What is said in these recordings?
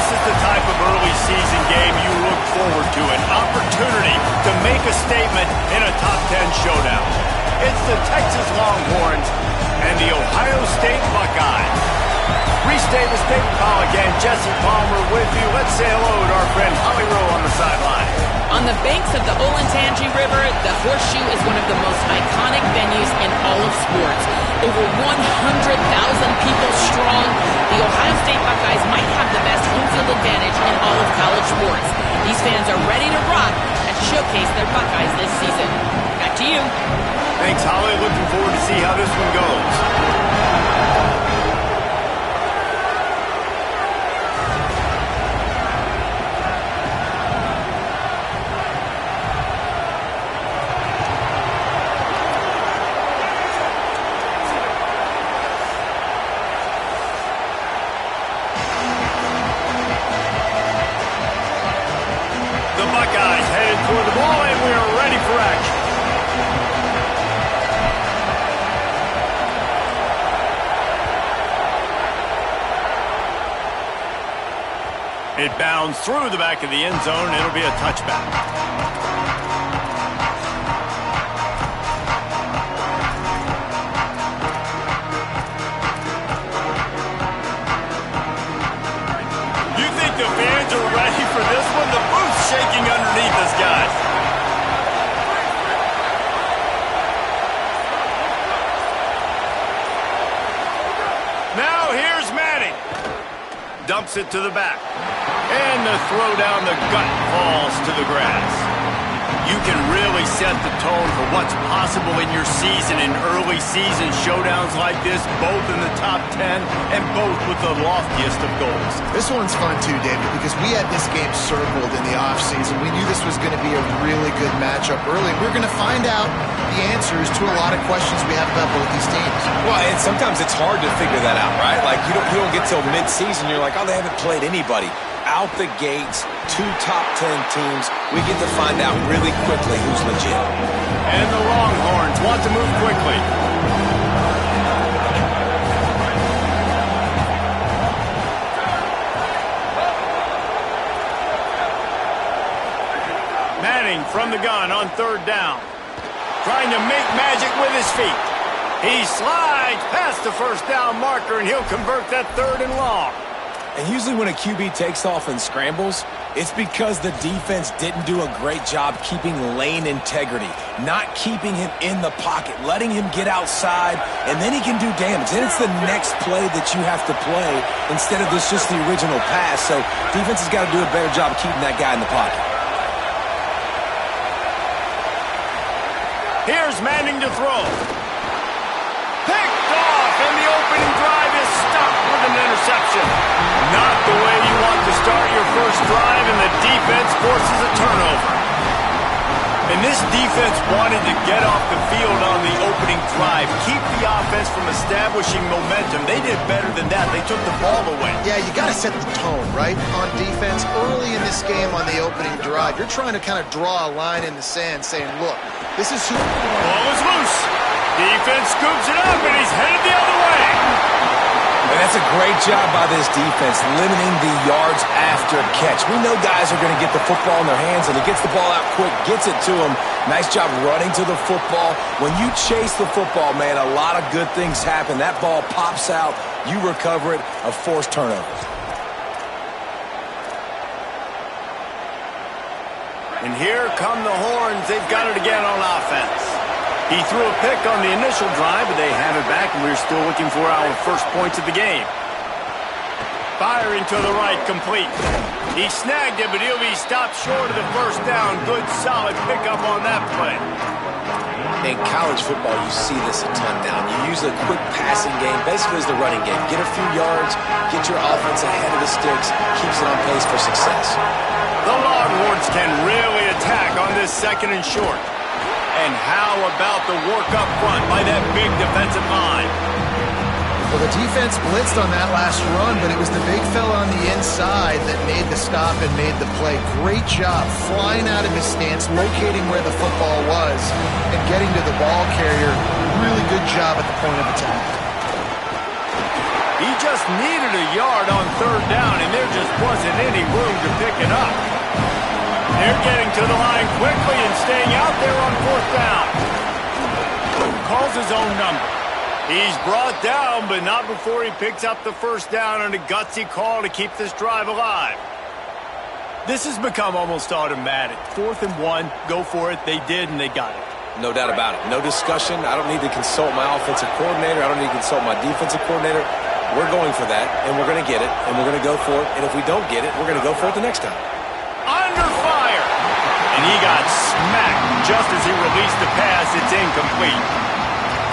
This is the type of early season game you look forward to, an opportunity to make a statement in a top 10 showdown. It's the Texas Longhorns and the Ohio State Buckeyes. Restate the state call again. Jesse Palmer with you. Let's say hello to our friend Holly Rowe on the sideline. On the banks of the Olentangy River, the Horseshoe is one of the most iconic venues in all of sports. Over 100,000 people strong, the Ohio State Buckeyes might have the best home field advantage in all of college sports. These fans are ready to rock and showcase their Buckeyes this season. Back to you. Thanks, Holly. Looking forward to see how this one goes. It bounds through the back of the end zone. It'll be a touchback. You think the fans are ready for this one? The booth's shaking underneath us, guys. Now here's Manning. Dumps it to the back. And the throw down the gut falls to the grass. You can really set the tone for what's possible in your season in early season showdowns like this, both in the top 10 and both with the loftiest of goals. This one's fun too, David, because we had this game circled in the offseason. We knew this was going to be a really good matchup early. We're going to find out the answers to a lot of questions we have about both these teams. Well, and sometimes it's hard to figure that out, right? Like, you don't get till mid-season, you're like, oh, they haven't played anybody. Out the gates, 2 top 10 teams. We get to find out really quickly who's legit. And the Longhorns want to move quickly. Manning from the gun on 3rd down. Trying to make magic with his feet. He slides past the 1st down marker, and he'll convert that 3rd and long. And usually when a QB takes off and scrambles, it's because the defense didn't do a great job keeping lane integrity, not keeping him in the pocket, letting him get outside, and then he can do damage. Then it's the next play that you have to play instead of this just the original pass. So defense has got to do a better job keeping that guy in the pocket. Here's Manning to throw. Picked off, and the opening drive is stopped with an interception. Not the way you want to start your first drive, and the defense forces a turnover. And this defense wanted to get off the field on the opening drive, keep the offense from establishing momentum. They did better than that. They took the ball away. Yeah, you got to set the tone, right, on defense. Early in this game on the opening drive, you're trying to kind of draw a line in the sand saying, look, this is who... Ball is loose. Defense scoops it up, and he's headed the other way. And that's a great job by this defense, limiting the yards after catch. We know guys are going to get the football in their hands, and he gets the ball out quick, gets it to him. Nice job running to the football. When you chase the football, man, a lot of good things happen. That ball pops out, you recover it, a forced turnover. And here come the Horns. They've got it again on offense. He threw a pick on the initial drive, but they have it back, and we're still looking for our first points of the game. Firing to the right, complete. He snagged it, but he'll be stopped short of the 1st down. Good, solid pickup on that play. In college football, you see this a ton now. You use a quick passing game, basically as the running game. Get a few yards, get your offense ahead of the sticks, keeps it on pace for success. The Longhorns can really attack on this 2nd and short. And how about the work up front by that big defensive line? Well, the defense blitzed on that last run, but it was the big fella on the inside that made the stop and made the play. Great job flying out of his stance, locating where the football was, and getting to the ball carrier. Really good job at the point of attack. He just needed a yard on 3rd down, and there just wasn't up. They're getting to the line quickly and staying out there on fourth down. Calls his own number. He's brought down, but not before he picks up the first down on a gutsy call to keep this drive alive. This has become almost automatic. 4th and 1, go for it. They did, and they got it. No doubt about it. No discussion. I don't need to consult my offensive coordinator. I don't need to consult my defensive coordinator. We're going for that, and we're going to get it, and we're going to go for it. And if we don't get it, we're going to go for it the next time. Under fire! And he got smacked just as he released the pass. It's incomplete.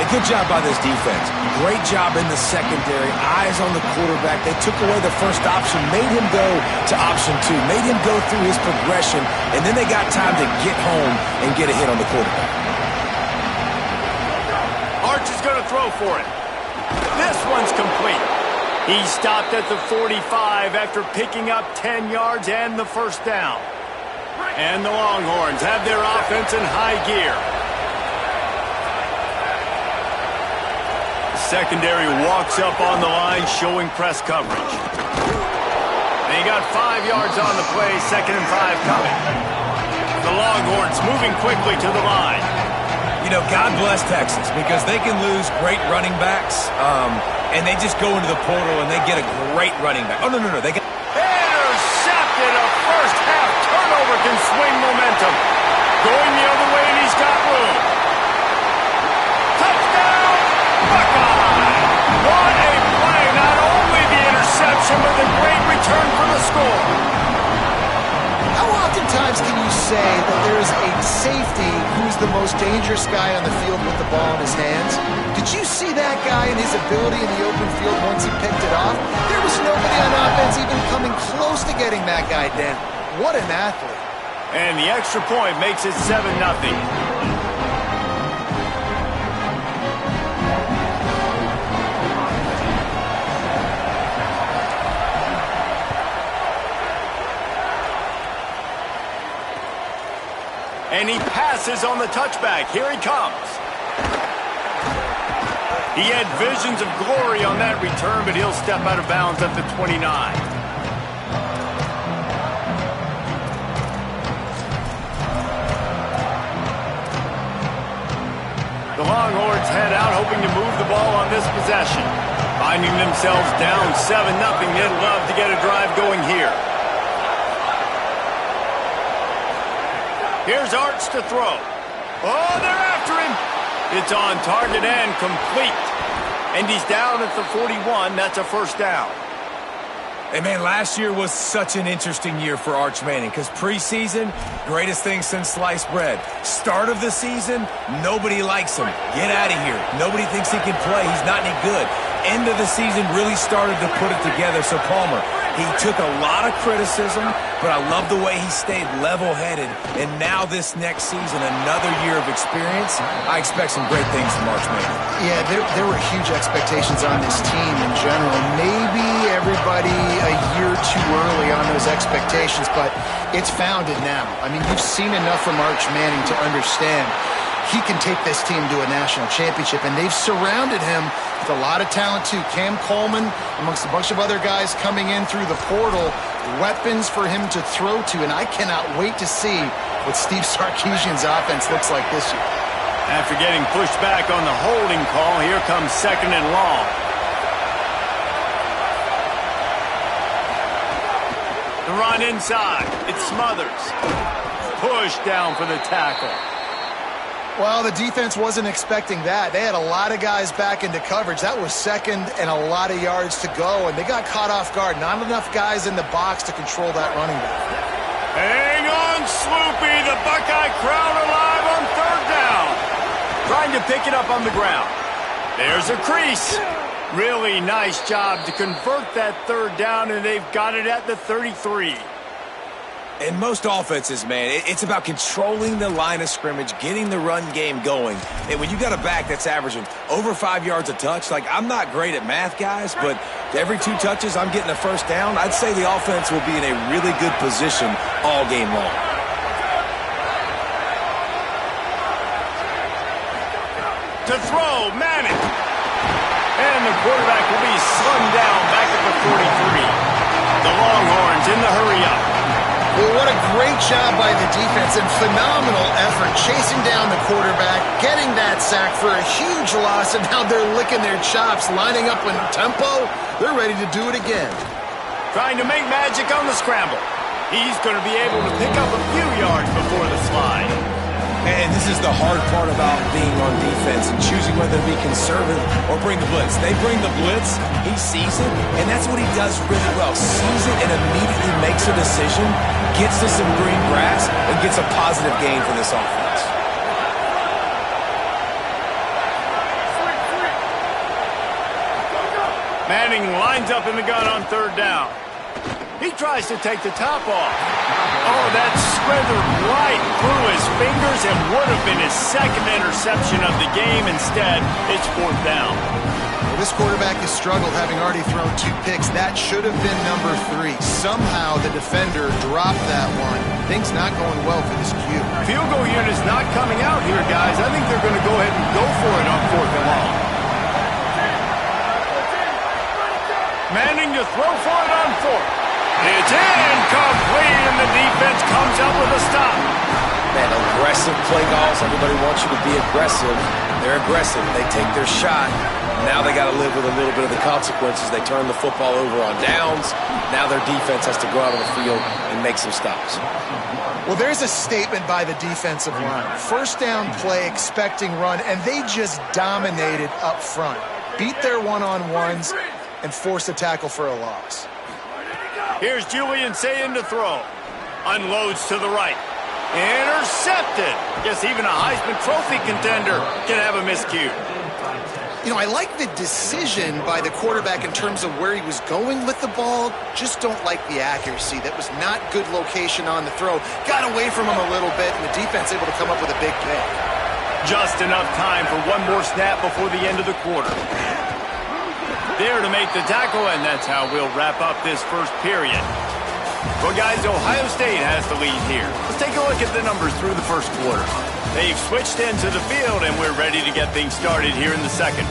A good job by this defense. Great job in the secondary. Eyes on the quarterback. They took away the first option, made him go to option 2, made him go through his progression, and then they got time to get home and get a hit on the quarterback. Arch is going to throw for it. This one's complete. He stopped at the 45 after picking up 10 yards and the first down. And the Longhorns have their offense in high gear. Secondary walks up on the line, showing press coverage. And he got 5 yards on the play, 2nd and 5 coming. The Longhorns moving quickly to the line. You know, God bless Texas, because they can lose great running backs, and they just go into the portal and they get a great running back. Oh, no. They get intercepted. A first half turnover can swing momentum. Going the other way, and he's got room. Touchdown, Buckeye! What a play! Not only the interception, but the great return for the score. How oftentimes can you say that there is a safety who's the most dangerous guy on the field with the ball in his hands? Did you see that guy and his ability in the open field once he picked it off? There was nobody on offense even coming close to getting that guy down. What an athlete. And the extra point makes it 7-0. And he passes on the touchback. Here he comes. He had visions of glory on that return, but he'll step out of bounds at the 29. The Longhorns head out, hoping to move the ball on this possession. Finding themselves down 7-0, they'd love to get a drive going here. Here's Arch to throw. Oh, they're after him. It's on target and complete. And he's down at the 41. That's a first down. Hey, man, last year was such an interesting year for Arch Manning because preseason, greatest thing since sliced bread. Start of the season, nobody likes him. Get out of here. Nobody thinks he can play. He's not any good. End of the season really started to put it together. So, Palmer, he took a lot of criticism, but I love the way he stayed level-headed. And now this next season, another year of experience, I expect some great things from Arch Manning. Yeah, there were huge expectations on this team in general. Maybe everybody a year too early on those expectations, but it's founded now. I mean, you've seen enough from Arch Manning to understand he can take this team to a national championship, and they've surrounded him with a lot of talent too. Cam Coleman, amongst a bunch of other guys coming in through the portal, weapons for him to throw to, and I cannot wait to see what Steve Sarkisian's offense looks like this year. After getting pushed back on the holding call, here comes 2nd and long. The run inside. It's Smothers. Push down for the tackle. Well, the defense wasn't expecting that. They had a lot of guys back into coverage. That was second and a lot of yards to go, and they got caught off guard. Not enough guys in the box to control that running back. Hang on, Sloopy. The Buckeye crowd alive on 3rd down. Trying to pick it up on the ground. There's a crease. Really nice job to convert that 3rd down, and they've got it at the 33. In most offenses, man, it's about controlling the line of scrimmage, getting the run game going. And when you got a back that's averaging over 5 yards a touch, like, I'm not great at math, guys, but every 2 touches I'm getting a first down, I'd say the offense will be in a really good position all game long. To throw, Manning. And the quarterback will be slung down back at the 43. The Longhorns in the hurry up. Well, what a great job by the defense and phenomenal effort chasing down the quarterback, getting that sack for a huge loss, and now they're licking their chops, lining up in tempo. They're ready to do it again. Trying to make magic on the scramble. He's going to be able to pick up a few yards before the slide. And this is the hard part about being on defense and choosing whether to be conservative or bring the blitz. They bring the blitz, he sees it, and that's what he does really well. Sees it and immediately makes a decision, gets to some green grass, and gets a positive gain for this offense. Manning lines up in the gun on third down. He tries to take the top off. Oh, that slithered right through his fingers and would have been his second interception of the game. Instead, it's fourth down. Well, this quarterback has struggled, having already thrown 2 picks. That should have been number 3. Somehow the defender dropped that one. Things not going well for this Q. Field goal unit's not coming out here, guys. I think they're going to go ahead and go for it on fourth and long. Manning to throw for it on fourth. It's incomplete, and the defense comes up with a stop. Man, aggressive play calls. Everybody wants you to be aggressive. They're aggressive. They take their shot. Now they got to live with a little bit of the consequences. They turn the football over on downs. Now their defense has to go out on the field and make some stops. Well, there's a statement by the defensive line. First down play, expecting run, and they just dominated up front. Beat their one-on-ones and forced a tackle for a loss. Here's Julian Sayin to throw. Unloads to the right. Intercepted. Guess even a Heisman Trophy contender can have a miscue. You know, I like the decision by the quarterback in terms of where he was going with the ball. Just don't like the accuracy. That was not good location on the throw. Got away from him a little bit, and the defense able to come up with a big pick. Just enough time for one more snap before the end of the quarter. There to make the tackle, and that's how we'll wrap up this first period. Well, guys, Ohio State has the lead here. Let's take a look at the numbers through the first quarter. They've switched into the field, and we're ready to get things started here in the second.